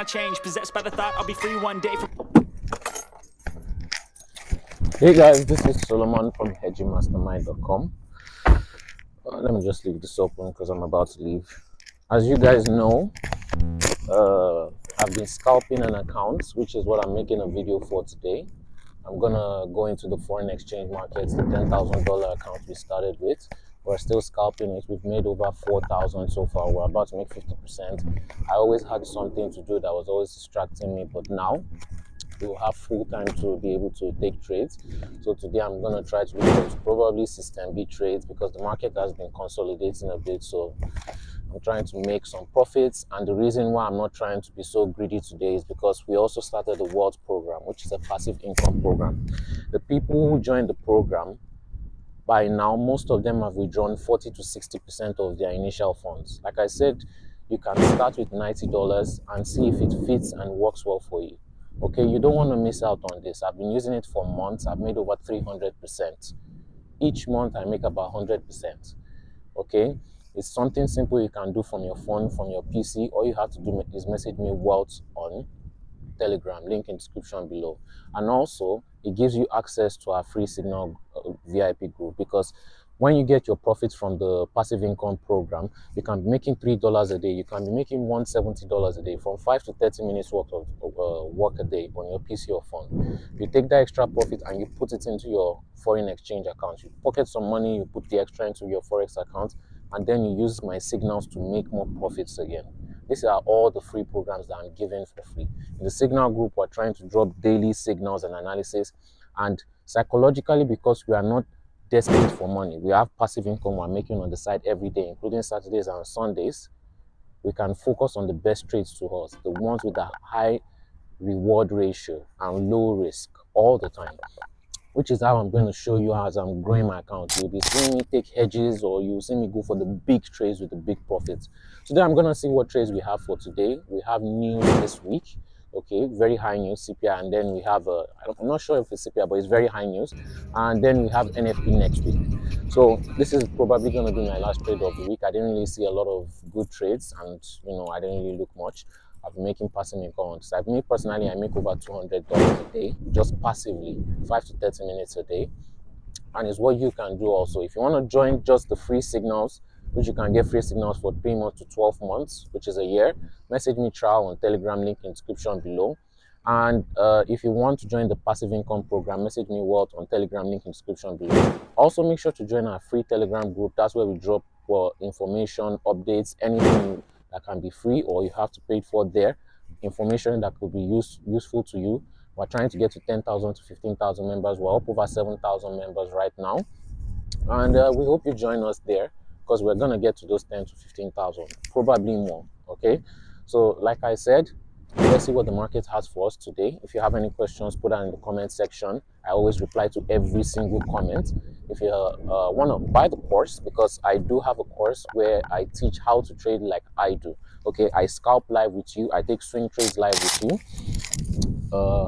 change, possessed by the thought I'll be free one day from... Hey guys, this is Solomon from hedgingmastermind.com. Let me just leave this open because I'm about to leave. As you guys know, I've been scalping an account, which is what I'm making a video for today. I'm gonna go into the foreign exchange markets, the $10,000 account we started with. We're still scalping it. We've made over 4,000 so far. We're about to make 50%. I always had something to do that was always distracting me, but now we'll have full time to be able to take trades. So today I'm going to try to look at probably system B trades because the market has been consolidating a bit. So I'm trying to make some profits, and the reason why I'm not trying to be so greedy today is because we also started the World program, which is a passive income program. The people who joined the program, by now most of them have withdrawn 40 to 60% of their initial funds. Like I said, you can start with $90 and see if it fits and works well for you. Okay, you don't want to miss out on this. I've been using it for months. I've made over 300%. Each month I make about 100%. Okay, it's something simple you can do from your phone, from your PC. All you have to do is message me Wealth on Telegram, link in description below. And also it gives you access to our free signal VIP group, because when you get your profits from the passive income program, you can be making $3 a day. You can be making $170 a day from 5 to 30 minutes worth of work a day on your PC or phone. You take that extra profit and you put it into your foreign exchange account. You pocket some money, you put the extra into your Forex account, and then you use my signals to make more profits again. These are all the free programs that I'm giving for free. In the signal group, we're trying to drop daily signals and analysis. And psychologically, because we are not desperate for money, we have passive income we're making on the side every day, including Saturdays and Sundays. We can focus on the best trades to us, the ones with a high reward ratio and low risk all the time, which is how I'm going to show you as I'm growing my account. You'll be seeing me take hedges, or you'll see me go for the big trades with the big profits. Today, I'm going to see what trades we have for today. We have news this week. Okay, very high news, CPI, and then we have I'm not sure if it's CPI, but it's very high news. And then we have NFP next week. So this is probably going to be my last trade of the week. I didn't really see a lot of good trades, and I didn't really look much. I've been making passive income on side. Me personally, I make over $200 a day, just passively, 5 to 30 minutes a day. And it's what you can do also. If you want to join just the free signals, which you can get free signals for 3 months to 12 months, which is a year, message me trial on Telegram, link in description below. And if you want to join the passive income program, message me Wealth on Telegram, link in description below. Also, make sure to join our free Telegram group. That's where we drop information, updates, anything that can be free or you have to pay for there, information that could be useful to you. We're trying to get to 10,000 to 15,000 members. We're up over 7,000 members right now, and we hope you join us there, because we're going to get to those 10 to 15,000, probably more. Okay, so like I said, let's see what the market has for us today. If you have any questions, put that in the comment section. I always reply to every single comment. If you want to buy the course, because I do have a course where I teach how to trade like I do. Okay, I scalp live with you. I take swing trades live with you.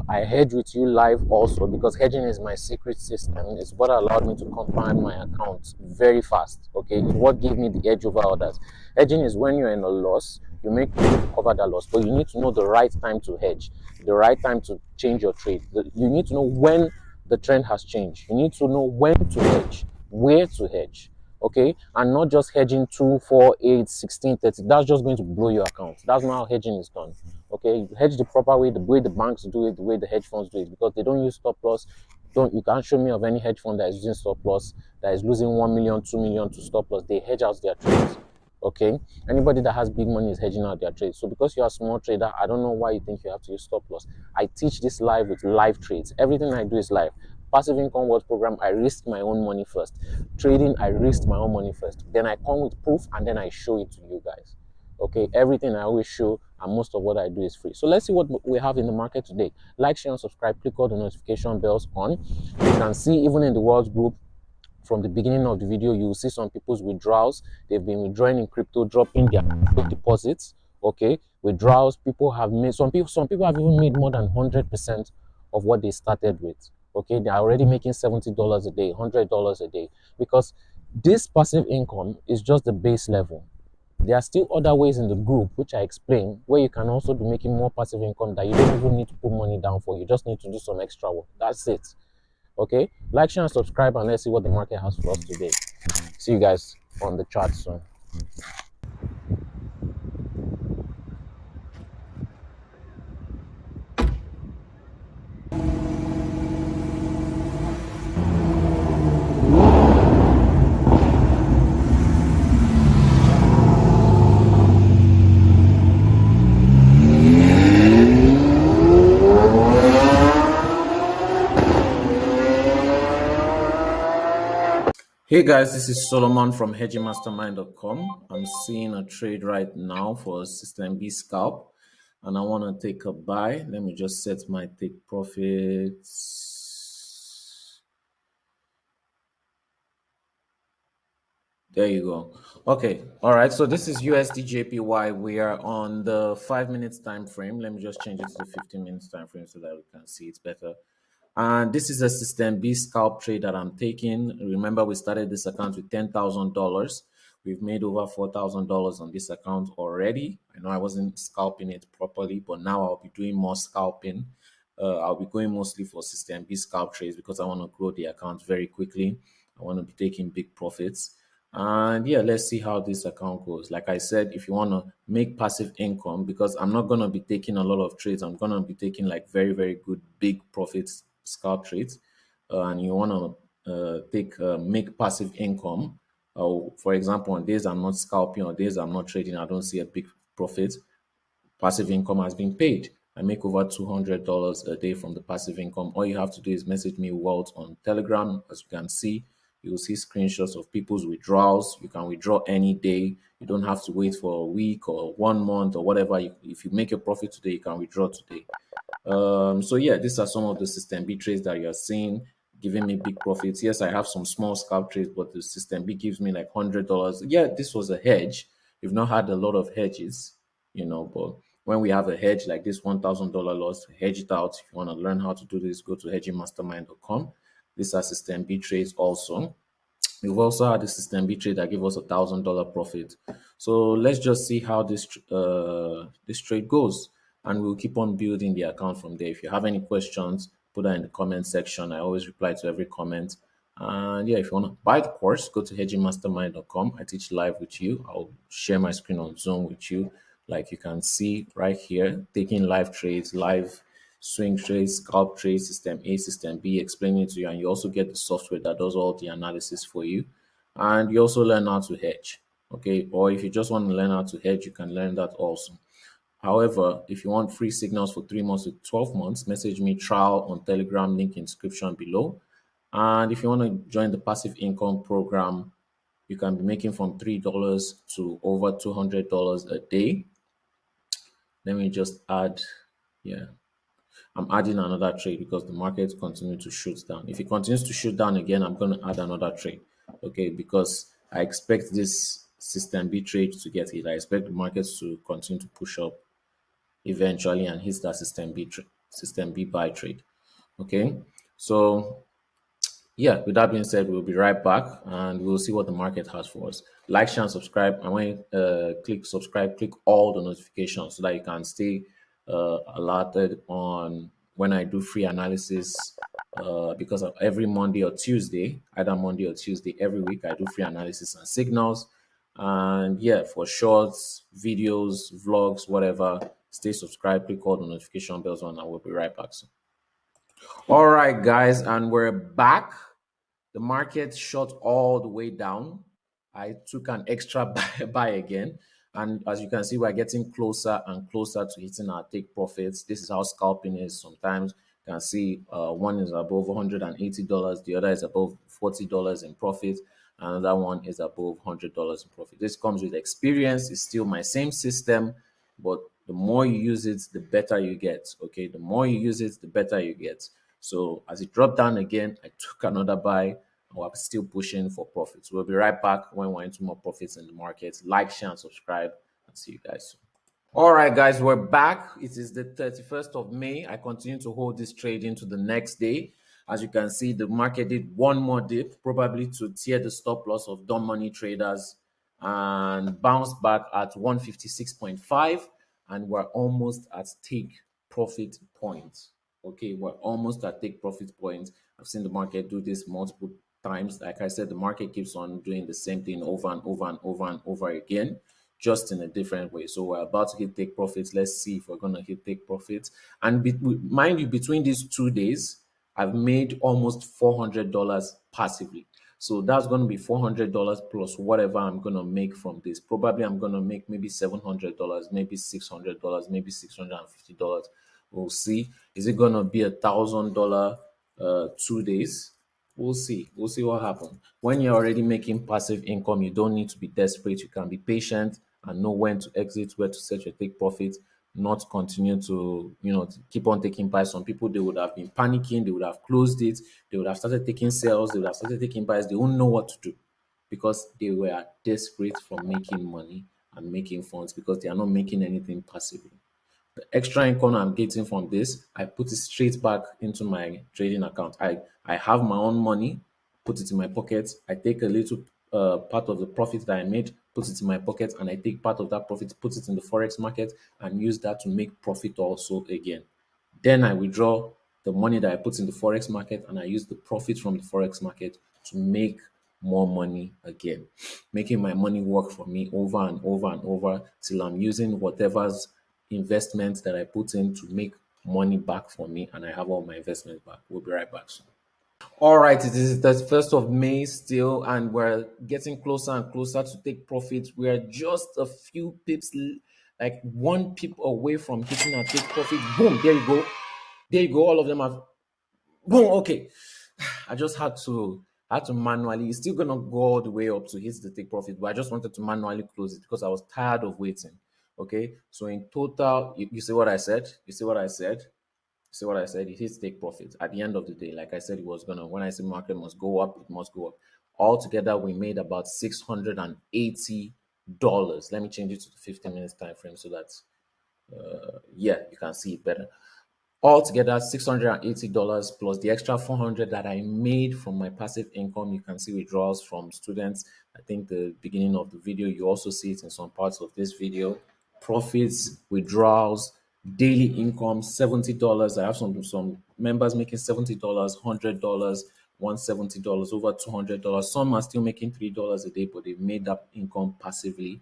I hedge with you live also, because hedging is my secret system. It's what allowed me to compound my account very fast. Okay, it's what gave me the edge over others. Hedging is when you're in a loss, you make to cover that loss, but you need to know the right time to hedge, the right time to change your trade. You need to know when the trend has changed. You need to know when to hedge, where to hedge. Okay, and not just hedging 2, 4, 8, 16, 30. That's just going to blow your account. That's not how hedging is done. Okay, hedge the proper way, the way the banks do it, the way the hedge funds do it, because they don't use stop loss. You can't show me of any hedge fund that is using stop loss, that is losing 1 million, 2 million to stop loss. They hedge out their trades. Okay, anybody that has big money is hedging out their trades. So because you're a small trader, I don't know why you think you have to use stop loss. I teach this live with live trades. Everything I do is live. Passive income World program, I risk my own money first. Trading, I risk my own money first. Then I come with proof, and then I show it to you guys. Okay, everything I always show, and most of what I do is free. So let's see what we have in the market today. Like, share, and subscribe. Click all the notification bells on. You can see even in the World group, from the beginning of the video, you will see some people's withdrawals. They've been withdrawing in crypto, dropping their deposits. Okay, withdrawals. People have made, some people have even made more than 100% of what they started with. Okay, they're already making $70 a day, $100 a day, because this passive income is just the base level. There are still other ways in the group, which I explain, where you can also be making more passive income that you don't even need to put money down for. You just need to do some extra work. That's it. Okay, like, share, and subscribe, and let's see what the market has for us today. See you guys on the chart soon. Hey guys, this is Solomon from hedgingmastermind.com. I'm seeing a trade right now for System B scalp, and I want to take a buy. Let me just set my take profits. There you go. Okay, all right. So this is USDJPY. We are on the 5 minutes time frame. Let me just change it to the 15 minutes time frame so that we can see it better. And this is a System B scalp trade that I'm taking. Remember, we started this account with $10,000. We've made over $4,000 on this account already. I know I wasn't scalping it properly, but now I'll be doing more scalping. I'll be going mostly for System B scalp trades because I want to grow the account very quickly. I want to be taking big profits. And yeah, let's see how this account goes. Like I said, if you want to make passive income, because I'm not going to be taking a lot of trades, I'm going to be taking like very, very good big profits scalp trades, and you want to make passive income. For example, on days I'm not scalping or days I'm not trading, I don't see a big profit. Passive income has been paid. I make over $200 a day from the passive income. All you have to do is message me Walt on Telegram. As you can see, you will see screenshots of people's withdrawals. You can withdraw any day. You don't have to wait for a week or 1 month or whatever. If you make a profit today, you can withdraw today. So yeah, these are some of the System B trades that you're seeing giving me big profits. Yes, I have some small scalp trades, but the System B gives me like $100. Yeah, this was a hedge. We've not had a lot of hedges, but when we have a hedge like this $1,000 loss, hedge it out. If you want to learn how to do this, go to hedgingmastermind.com. These are System B trades also. We've also had a System B trade that gave us $1,000 profit. So let's just see how this trade goes, and we'll keep on building the account from there. If you have any questions, put that in the comment section. I always reply to every comment. And yeah, if you want to buy the course, go to hedgingmastermind.com. I teach live with you. I'll share my screen on Zoom with you, like you can see right here, taking live trades, live swing trades, scalp trades, System A, System B, explaining it to you. And you also get the software that does all the analysis for you. And you also learn how to hedge. Okay. Or if you just want to learn how to hedge, you can learn that also. However, if you want free signals for 3 months to 12 months, message me trial on Telegram, link in description below. And if you want to join the passive income program, you can be making from $3 to over $200 a day. Let me just add, yeah, I'm adding another trade because the market continues to shoot down. If it continues to shoot down again, I'm going to add another trade, okay, because I expect this System B trade to get hit. I expect the markets to continue to push up eventually and hit that System B buy trade, okay. So yeah, with that being said, we'll be right back and we'll see what the market has for us. Like, share, and subscribe. And when you click subscribe, click all the notifications so that you can stay alerted on when I do free analysis. Because of every Monday or Tuesday, either Monday or Tuesday, every week I do free analysis and signals. And yeah, for shorts, videos, vlogs, whatever, stay subscribed, click all the notification bells on, and we'll be right back soon. All right, guys, and we're back. The market shot all the way down. I took an extra buy again. And as you can see, we're getting closer and closer to hitting our take profits. This is how scalping is. Sometimes you can see one is above $180, the other is above $40 in profit, another one is above $100 in profit. This comes with experience. It's still my same system, but the more you use it, the better you get. Okay, the more you use it, the better you get. So as it dropped down again, I took another buy. We're still pushing for profits. We'll be right back when we're into more profits in the market. Like, share, and subscribe, and see you guys soon. All right, guys, we're back. It is the 31st of May. I continue to hold this trade into the next day. As you can see, the market did one more dip, probably to tear the stop loss of dumb money traders. and bounced back at 156.5, and we're almost at take profit point. Okay, we're almost at take profit point. I've seen the market do this multiple times. Like I said, the market keeps on doing the same thing over and over and over and over again, just in a different way. So we're about to hit take profits. Let's see if we're going to hit take profits. And mind you, between these 2 days, I've made almost $400 passively. So that's going to be $400 plus whatever I'm going to make from this. Probably I'm going to make maybe $700, maybe $600, maybe $650. We'll see. Is it going to be $1,000 2 days? We'll see. We'll see what happens. When you're already making passive income, you don't need to be desperate. You can be patient and know when to exit, where to set your take profit, not continue to, to keep on taking buys. Some people, they would have been panicking, they would have closed it, they would have started taking sales, they would have started taking buys. They won't know what to do because they were desperate for making money and making funds because they are not making anything passively. The extra income I'm getting from this, I put it straight back into my trading account. I have my own money, put it in my pocket. I take a little part of the profit that I made, put it in my pocket, and I take part of that profit, put it in the forex market, and use that to make profit also again. Then I withdraw the money that I put in the forex market, and I use the profit from the forex market to make more money again, making my money work for me over and over and over till I'm using whatever's investments that I put in to make money back for me, and I have all my investments back. We'll be right back soon. All right, it is the 1st of May still, and we're getting closer and closer to take profit. We are just a few pips, like one pip away from hitting our take profit. Boom, there you go. There you go. All of them have boom. Okay. I just had to manually, it's still gonna go all the way up to hit the take profit, but I just wanted to manually close it because I was tired of waiting. Okay, so in total, you see what I said? You see what I said? See what I said? It hits take profit at the end of the day. Like I said, it was gonna. When I say market must go up, it must go up. Altogether, we made about $680. Let me change it to the 15 minutes time frame so that yeah, you can see it better. Altogether, $680 plus the extra 400 that I made from my passive income. You can see withdrawals from students. I think the beginning of the video, you also see it in some parts of this video. Profits, withdrawals, daily income, $70. I have some members making $70, $100, $170, over $200. Some are still making $3 a day, but they've made that income passively,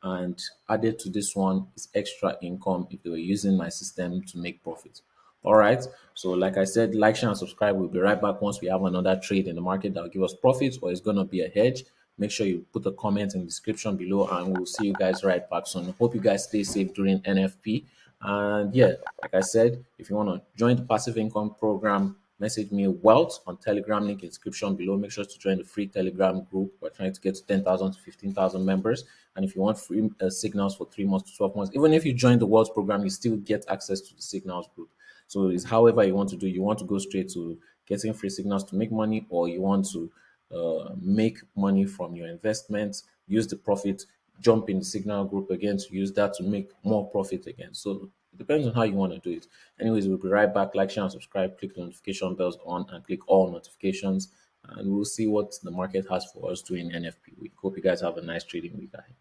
and added to this one is extra income if they were using my system to make profit. All right. So, like I said, like, share, and subscribe. We'll be right back once we have another trade in the market that will give us profits or it's going to be a hedge. Make sure you put a comment in the description below, and we'll see you guys right back soon. Hope you guys stay safe during NFP. And yeah, like I said, if you want to join the passive income program, message me Wealth on Telegram, link in description below. Make sure to join the free Telegram group. We're trying to get to 10,000 to 15,000 members. And if you want free signals for 3 months to 12 months, even if you join the Wealth program, you still get access to the signals group. So it's however you want to do. You want to go straight to getting free signals to make money, or you want to make money from your investments, use the profit, jump in the signal group again to use that to make more profit again. So it depends on how you want to do it. Anyways, we'll be right back. Like, share, and subscribe. Click the notification bells on and click all notifications. And we'll see what the market has for us doing NFP week. Hope you guys have a nice trading week ahead.